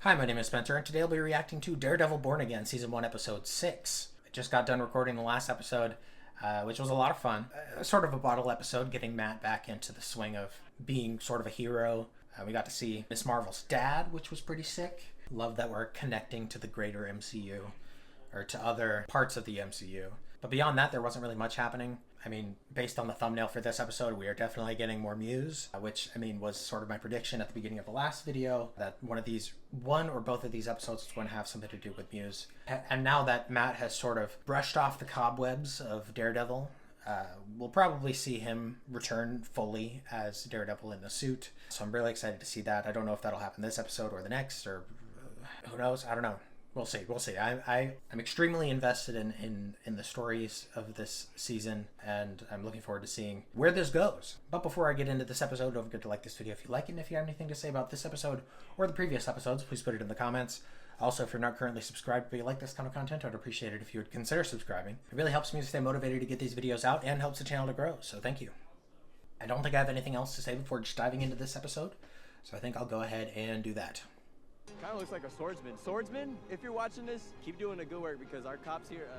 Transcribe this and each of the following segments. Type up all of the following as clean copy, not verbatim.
Hi, my name is Spencer, and today I'll be reacting to Daredevil Born Again, Season 1, Episode 6. I just got done recording the last episode, which was a lot of fun. Sort of a bottle episode, getting Matt back into the swing of being sort of a hero. We got to see Miss Marvel's dad, which was pretty sick. Love that we're connecting to the greater MCU, or to other parts of the MCU. But beyond that, there wasn't really much happening. I mean, based on the thumbnail for this episode, we are definitely getting more Muse, which, I mean, was sort of my prediction at the beginning of the last video, that one or both of these episodes was going to have something to do with Muse. And now that Matt has sort of brushed off the cobwebs of Daredevil, we'll probably see him return fully as Daredevil in the suit. So I'm really excited to see that. I don't know if that'll happen this episode or the next, or who knows? I don't know. We'll see. I'm extremely invested in the stories of this season, and I'm looking forward to seeing where this goes. But before I get into this episode, don't forget to like this video if you like it, and if you have anything to say about this episode or the previous episodes, please put it in the comments. Also, if you're not currently subscribed but you like this kind of content, I'd appreciate it if you would consider subscribing. It really helps me to stay motivated to get these videos out and helps the channel to grow, so thank you. I don't think I have anything else to say before just diving into this episode, so I think I'll go ahead and do that. Kind of looks like a swordsman. Swordsman, if you're watching this, keep doing the good work because our cops here,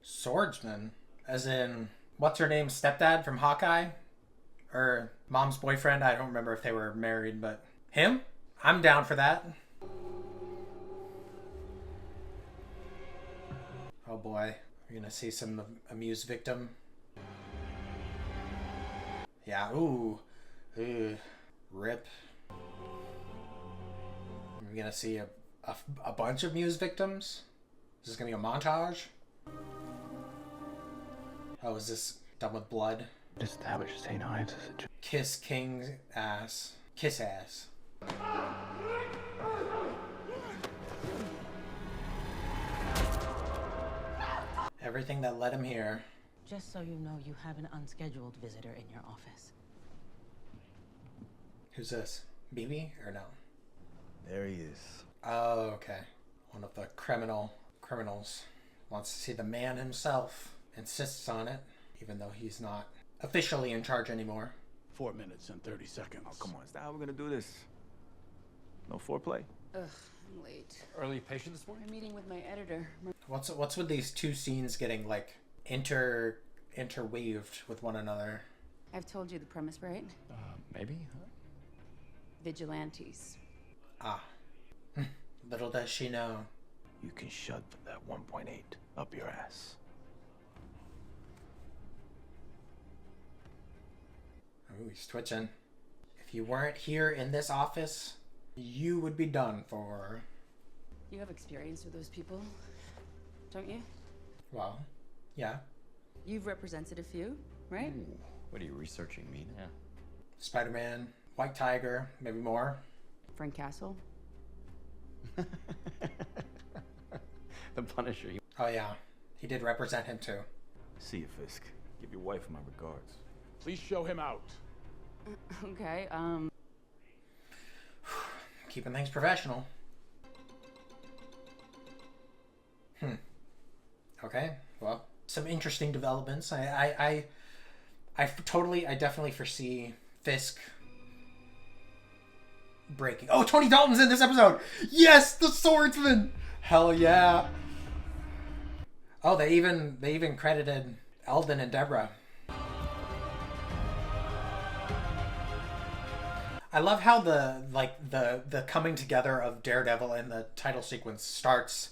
Swordsman? As in, what's her name, stepdad from Hawkeye? Or mom's boyfriend? I don't remember if they were married, but him? I'm down for that. Oh boy, we're gonna see some Muse victim. Yeah, ooh. Rip. We're gonna see a bunch of Muse victims. Is this gonna be a montage? Oh, is this done with blood? Establish St. Ives as a Kiss King's ass. Kiss ass. Everything that led him here. Just so you know, you have an unscheduled visitor in your office. Who's this? BB or no? There he is. Oh, okay. One of the criminals wants to see the man himself. Insists on it, even though he's not officially in charge anymore. 4 minutes and 30 seconds. Oh, come on. Is that how we're going to do this? No foreplay? Ugh, I'm late. Early patient this morning? I'm meeting with my editor. What's with these two scenes getting like interweaved with one another? I've told you the premise, right? Maybe. Vigilantes. Ah. Little does she know. You can shove that 1.8 up your ass. Oh, he's twitching. If you weren't here in this office, you would be done for. You have experience with those people, don't you? Well, yeah. You've represented a few, right? Ooh, what are you researching me now? Spider-Man, White Tiger, maybe more. Frank Castle. The Punisher. Oh yeah, he did represent him too. See you, Fisk. Give your wife my regards. Please show him out. Okay, Keeping things professional. Okay, well, some interesting developments. I definitely foresee Fisk breaking. Oh, Tony Dalton's in this episode. Yes, the swordsman. Hell yeah. Oh, they even credited Eldon and Deborah. I love how the coming together of Daredevil in the title sequence starts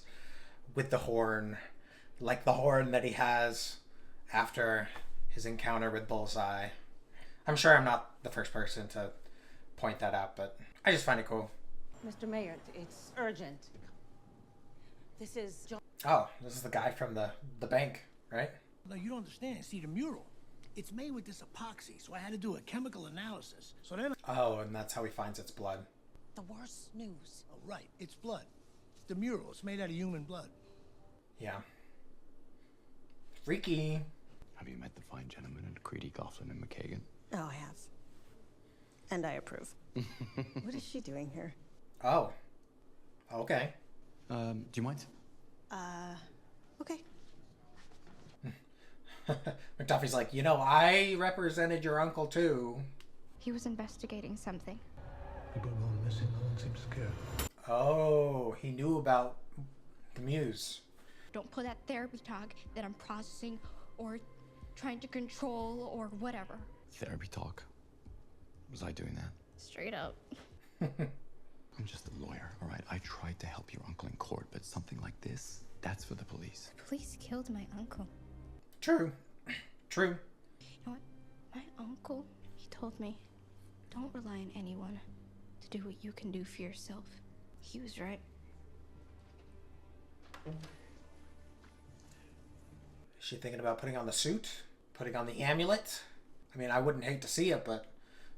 with the horn, like the horn that he has after his encounter with Bullseye. I'm sure I'm not the first person to point that out, but I just find it cool. Mr. Mayor, it's urgent. This is John. Oh, this is the guy from the bank, right? No, you don't understand. See, the mural, it's made with this epoxy, so I had to do a chemical analysis. So then... Oh, and that's how he finds its blood. The worst news. Oh, right, it's blood. It's the mural. It's made out of human blood. Yeah. Freaky. Have you met the fine gentlemen in Creedy, Gofflin, and McKagan? Oh, I have. And I approve. What is she doing here? Oh. Okay. Do you mind? Okay. McDuffie's like, you know, I represented your uncle too. He was investigating something. People going missing. No one seems scared. Oh, he knew about the Muse. Don't put that therapy talk that I'm processing or trying to control or whatever. Therapy talk. Was I doing that? Straight up. I'm just a lawyer, all right? I tried to help your uncle in court, but something like this, that's for the police. The police killed my uncle. True. True. You know what? My uncle, he told me, don't rely on anyone to do what you can do for yourself. He was right. Is she thinking about putting on the suit? Putting on the amulet? I mean, I wouldn't hate to see it, but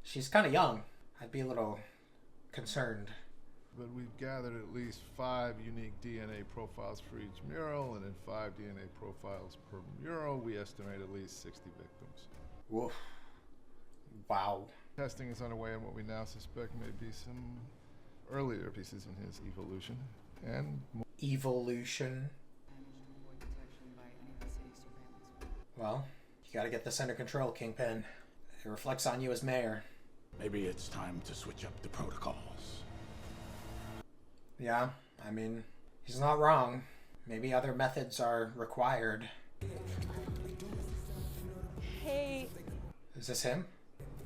she's kind of young. I'd be a little concerned. But we've gathered at least 5 unique DNA profiles for each mural, and in 5 DNA profiles per mural, we estimate at least 60 victims. Woof. Wow. Testing is underway on what we now suspect may be some earlier pieces in his evolution, and more. Evolution. Well, you gotta get this under control, Kingpin. It reflects on you as mayor. Maybe it's time to switch up the protocols. Yeah, I mean, he's not wrong. Maybe other methods are required. Hey, Is this him?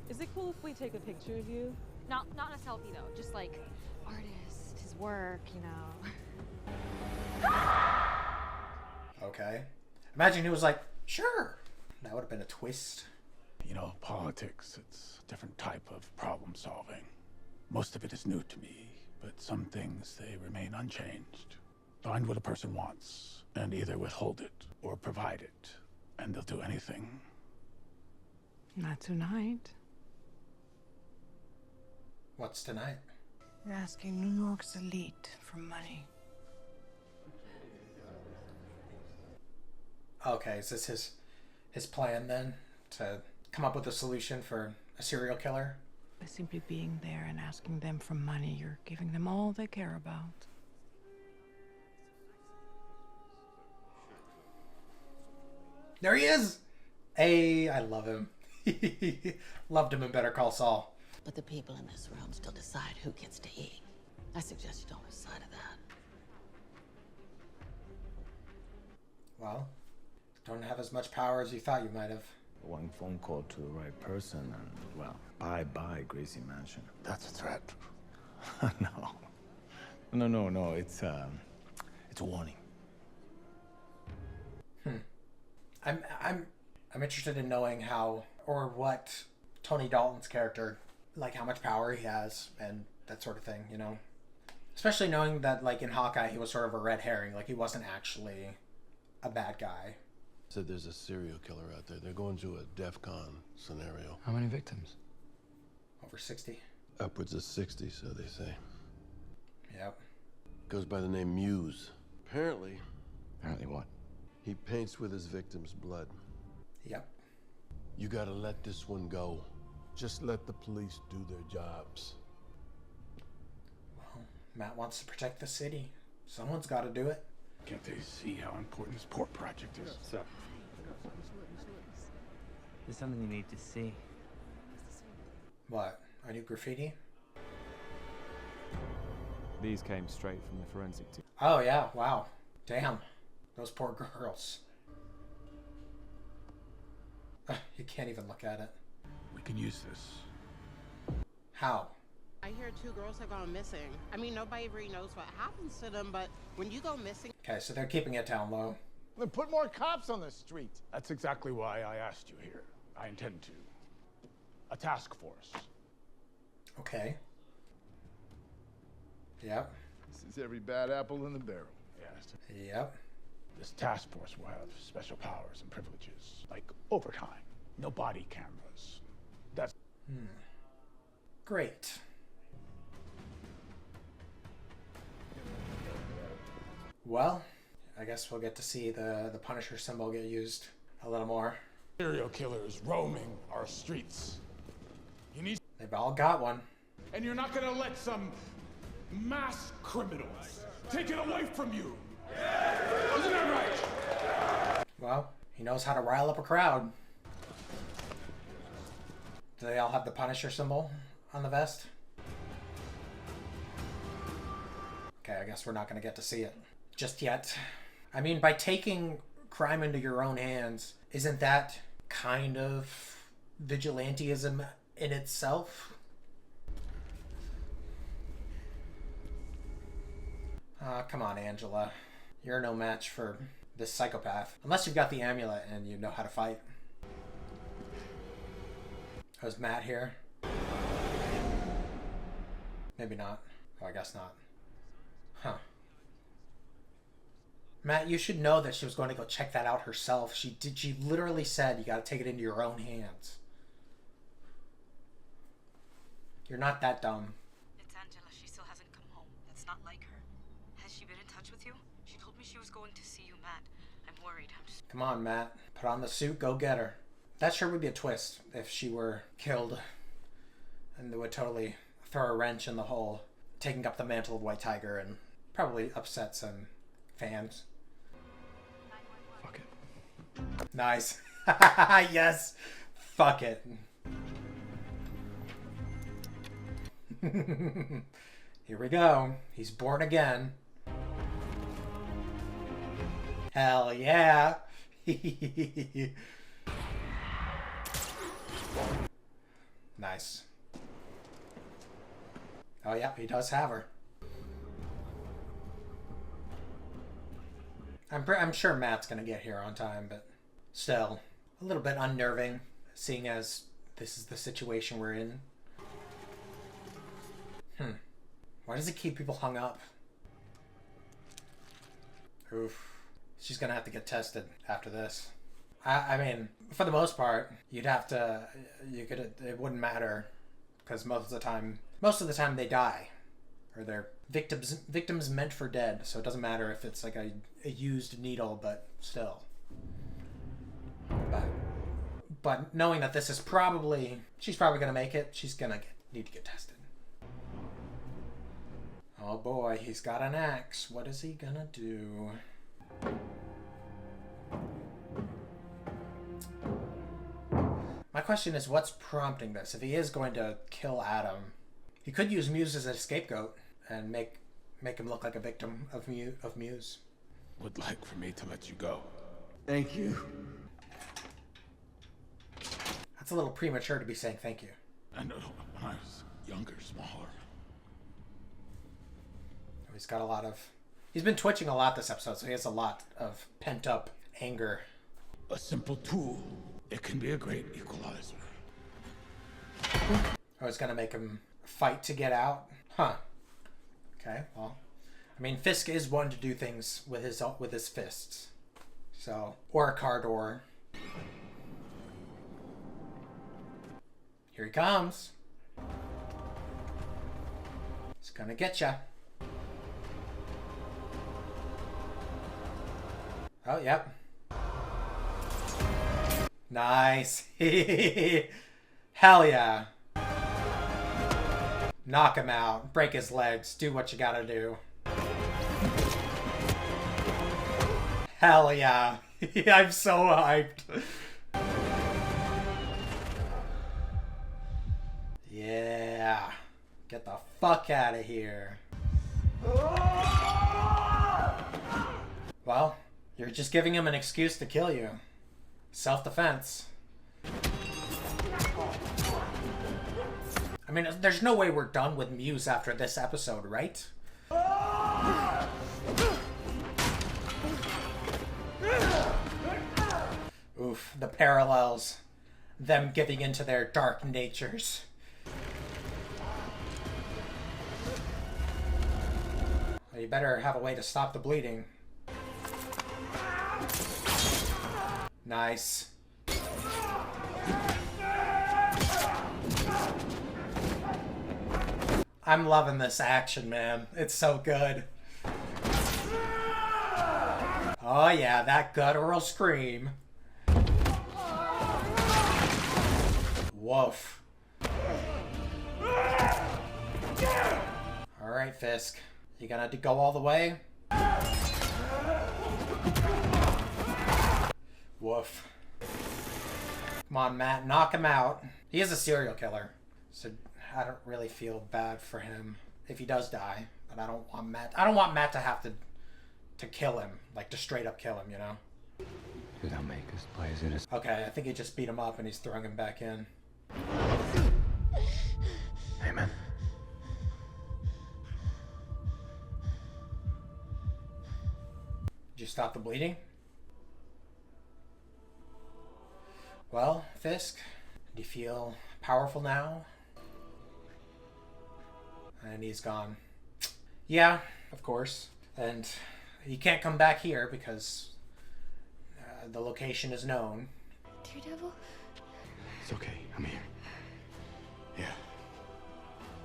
is it cool if we take a picture of you? Not a selfie though, just like artist, his work, you know. Okay. Imagine he was like, sure. That would have been a twist. You know, politics, it's a different type of problem solving. Most of it is new to me, but some things, they remain unchanged. Find what a person wants, and either withhold it or provide it, and they'll do anything. Not tonight. What's tonight? You're asking New York's elite for money. Okay, is this his plan then? To come up with a solution for a serial killer? By simply being there and asking them for money, you're giving them all they care about. There he is! Hey, I love him. Loved him in Better Call Saul. But the people in this room still decide who gets to eat. I suggest you don't lose sight of that. Well, don't have as much power as you thought you might have. One phone call to the right person and, well, bye-bye, Gracie Mansion. That's a threat. No. It's a warning. I'm interested in knowing how or what Tony Dalton's character, like how much power he has and that sort of thing, you know? Especially knowing that, like, in Hawkeye, he was sort of a red herring. Like, he wasn't actually a bad guy. Said there's a serial killer out there. They're going to a DEF CON scenario. How many victims? Over 60. Upwards of 60, so they say. Yep. Goes by the name Muse. Apparently What? he paints with his victim's blood. Yep. You gotta let this one go. Just let the police do their jobs. Well, Matt wants to protect the city. Someone's got to do it. Can't they see how important this port project is? So, there's something you need to see. What? Our new graffiti? These came straight from the forensic team. Oh, yeah. Wow. Damn. Those poor girls. You can't even look at it. We can use this. How? I hear 2 girls have gone missing. I mean, nobody really knows what happens to them, but when you go missing... Okay, so they're keeping it down low. Then put more cops on the street. That's exactly why I asked you here. I intend to. A task force. Okay. Yep. This is every bad apple in the barrel. Yes. Yep. This task force will have special powers and privileges, like overtime, no body cameras. That's... Great. Well, I guess we'll get to see the Punisher symbol get used a little more. Serial killers roaming our streets. You need... They've all got one. And you're not gonna let some mass criminals take it away from you. Isn't that right? Well, he knows how to rile up a crowd. Do they all have the Punisher symbol on the vest? guess we're not going to get to see it just yet. I mean, by taking crime into your own hands, isn't that kind of vigilantism in itself? Come on, Angela. You're no match for this psychopath. Unless you've got the amulet and you know how to fight. Oh, is Matt here? Maybe not. Oh, I guess not. Huh. Matt, you should know that she was going to go check that out herself. She literally said you gotta take it into your own hands. You're not that dumb. It's Angela. She still hasn't come home. That's not like her. Has she been in touch with you? She told me she was going to see you, Matt. I'm worried. Come on, Matt. Put on the suit. Go get her. That sure would be a twist if she were killed. And it would totally throw a wrench in the whole taking up the mantle of White Tiger and probably upset some fans. Fuck it. Nice. Yes. Fuck it. Here we go. He's born again. Hell yeah. Nice. Oh yeah, he does have her. I'm sure Matt's gonna get here on time, but still a little bit unnerving, seeing as this is the situation we're in. Why does it keep people hung up? Oof. She's gonna have to get tested after this. I mean, for the most part, you'd have to. It wouldn't matter, because most of the time they die, or they're victims meant for dead. So it doesn't matter if it's like a used needle, but still. But knowing that this is she's probably gonna make it. She's gonna need to get tested. Oh boy, he's got an axe. What is he gonna do? My question is, what's prompting this? If he is going to kill Adam, he could use Muse as a scapegoat and make him look like a victim of Muse. Would like for me to let you go. Thank you. That's a little premature to be saying thank you. And when I was younger, smaller. He's got a lot of... He's been twitching a lot this episode, so he has a lot of pent-up anger. A simple tool. It can be a great equalizer. I was gonna make him fight to get out? Huh. Okay, well... I mean, Fisk is one to do things with his fists. So... Or a car door. Here he comes. He's gonna get ya. Oh, yep. Nice. Hell yeah. Knock him out. Break his legs. Do what you gotta do. Hell yeah. I'm so hyped. Yeah. Get the fuck out of here. Well, you're just giving him an excuse to kill you. Self-defense. I mean, there's no way we're done with Muse after this episode, right? Oof, the parallels. Them giving into their dark natures. Well, you better have a way to stop the bleeding. Nice. I'm loving this action, man. It's so good. Oh yeah, that guttural scream. Woof. Alright, Fisk. You gonna go all the way? Woof. Come on, Matt. Knock him out. He is a serial killer, so I don't really feel bad for him if he does die. But I don't want Matt to have to kill him, like to straight up kill him, you know? Do thou make us plays in us. Okay, I think he just beat him up and he's throwing him back in. Amen. Did you stop the bleeding? Well, Fisk, do you feel powerful now? And he's gone. Yeah, of course. And he can't come back here because the location is known. Daredevil? It's okay. I'm here. Yeah.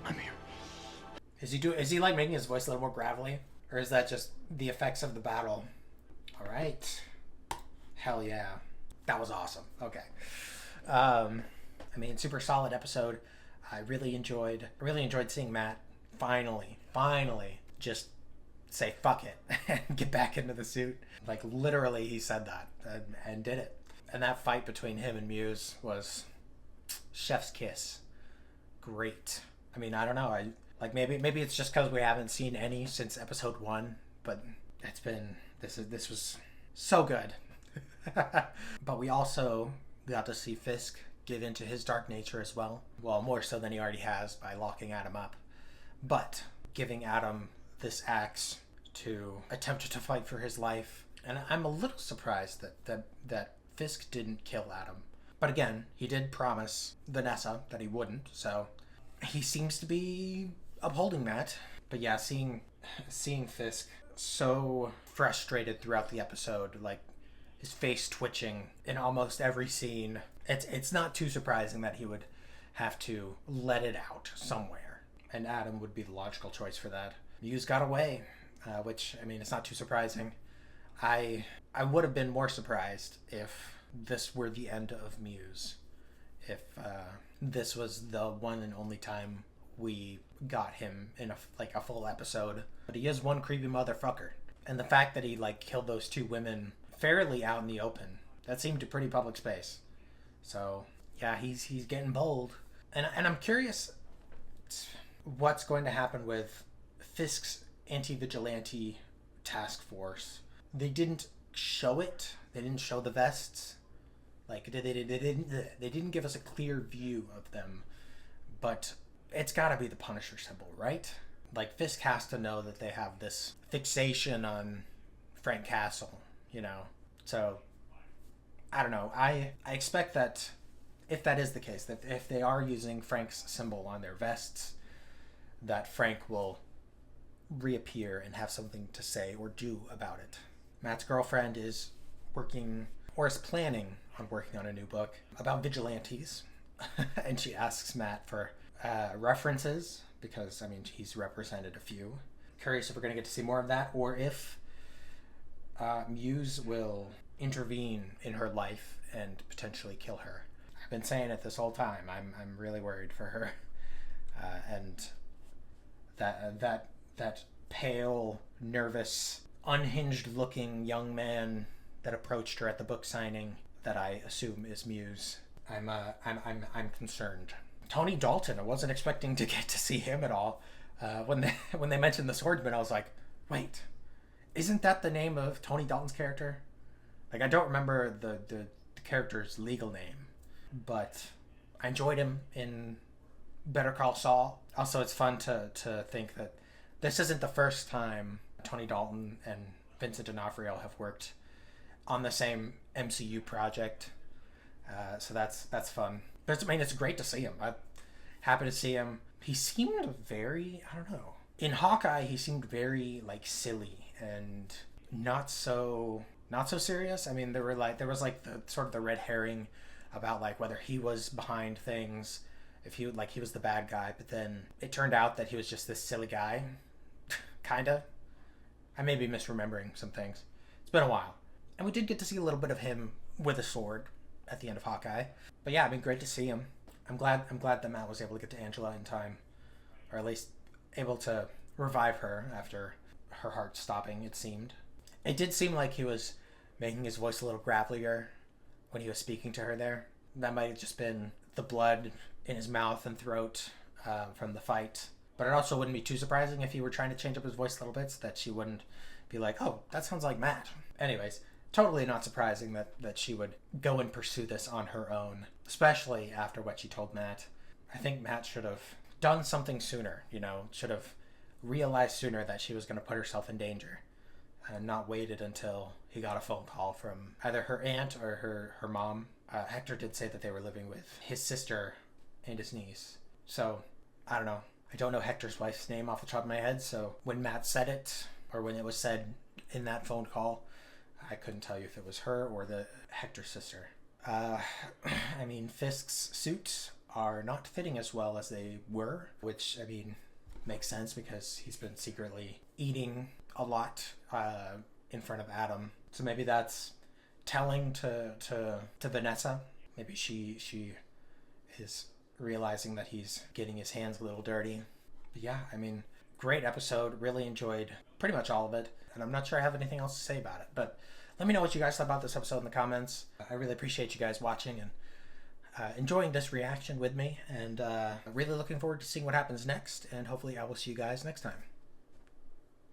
I'm here. Is he like making his voice a little more gravelly? Or is that just the effects of the battle? Alright. Hell yeah. That was awesome. Okay. I mean, super solid episode. I really enjoyed seeing Matt finally just say fuck it and get back into the suit. Like literally he said that and did it. And that fight between him and Muse was chef's kiss. Great. I mean, I don't know. Maybe it's just because we haven't seen any since episode 1, but this was so good. But we also got to see Fisk give into his dark nature as well. Well, more so than he already has by locking Adam up. But giving Adam this axe to attempt to fight for his life. And I'm a little surprised that Fisk didn't kill Adam. But again, he did promise Vanessa that he wouldn't, so he seems to be upholding that. But yeah, seeing Fisk so frustrated throughout the episode, like his face twitching in almost every scene, it's not too surprising that he would have to let it out somewhere. And Adam would be the logical choice for that. Muse got away, which, I mean, it's not too surprising. I would have been more surprised if this were the end of Muse. If this was the one and only time we got him in a full episode. But he is one creepy motherfucker. And the fact that he killed those 2 women fairly out in the open, that seemed a pretty public space. So yeah, he's getting bold. And I'm curious what's going to happen with Fisk's anti-vigilante task force. They didn't show it. They didn't show the vests. They didn't give us a clear view of them. But it's got to be the Punisher symbol, right? Fisk has to know that they have this fixation on Frank Castle, you know? So, I don't know. I expect that if that is the case, that if they are using Frank's symbol on their vests, that Frank will reappear and have something to say or do about it. Matt's girlfriend is working, or is planning on working on a new book about vigilantes. And she asks Matt for references, because, I mean, he's represented a few. Curious if we're going to get to see more of that, or if Muse will intervene in her life and potentially kill her. I've been saying it this whole time. I'm really worried for her. And that pale, nervous, unhinged-looking young man that approached her at the book signing, that I assume is Muse. I'm concerned. Tony Dalton, I wasn't expecting to get to see him at all. When they mentioned the swordsman, I was like, wait, isn't that the name of Tony Dalton's character? I don't remember the character's legal name, but I enjoyed him in Better Call Saul. Also, it's fun to think that this isn't the first time Tony Dalton and Vincent D'Onofrio have worked on the same MCU project. So that's fun. But I mean, it's great to see him. I'm happy to see him. He seemed very, I don't know. In Hawkeye, he seemed very silly and not so serious. I mean, there was the sort of the red herring about whether he was behind things, if he was the bad guy. But then it turned out that he was just this silly guy, kinda. I may be misremembering some things. It's been a while, and we did get to see a little bit of him with a sword at the end of Hawkeye. But yeah, I mean, great to see him. I'm glad that Matt was able to get to Angela in time, or at least able to revive her after her heart stopping, it seemed. It did seem like he was making his voice a little gravelier when he was speaking to her there. That might have just been the blood in his mouth and throat from the fight. But it also wouldn't be too surprising if he were trying to change up his voice a little bit so that she wouldn't be like, oh, that sounds like Matt. Anyways, totally not surprising that she would go and pursue this on her own, especially after what she told Matt. I think Matt should have done something sooner, should have realized sooner that she was going to put herself in danger and not waited until he got a phone call from either her aunt or her mom. Hector did say that they were living with his sister and his niece. So, I don't know. I don't know Hector's wife's name off the top of my head, so when Matt said it, or when it was said in that phone call, I couldn't tell you if it was her or the Hector's sister. Fisk's suits are not fitting as well as they were, which, makes sense because he's been secretly eating a lot in front of Adam. So maybe that's telling to Vanessa. Maybe she is realizing that he's getting his hands a little dirty. But yeah, great episode. Really enjoyed pretty much all of it. And I'm not sure I have anything else to say about it. But let me know what you guys thought about this episode in the comments. I really appreciate you guys watching and enjoying this reaction with me. And really looking forward to seeing what happens next. And hopefully I will see you guys next time.